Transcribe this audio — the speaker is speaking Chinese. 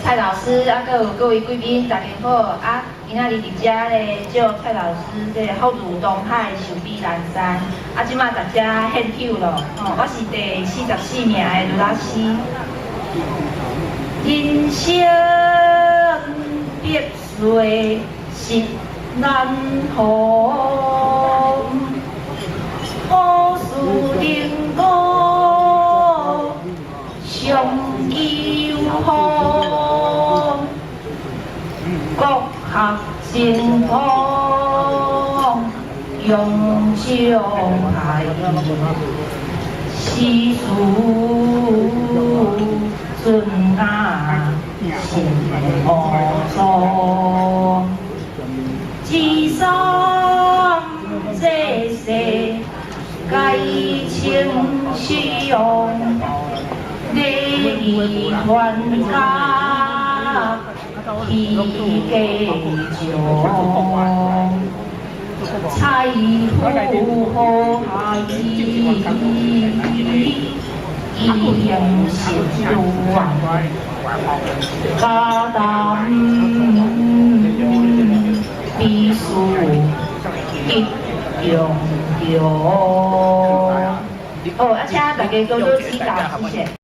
蔡老师，啊，还有各位贵宾，大家好！啊，今仔日伫遮咧，叫蔡老师这福如东海，寿比南山。啊，即马大家献丑咯，我是第44名的女老师。人生百岁实难逢，好事能够上有好，各学成功永相爱，世事准啊心无错，至善这世该清修，礼仪传家去家长，财富好意以应是乱，家当必须一样样。请大家多多指教，谢谢。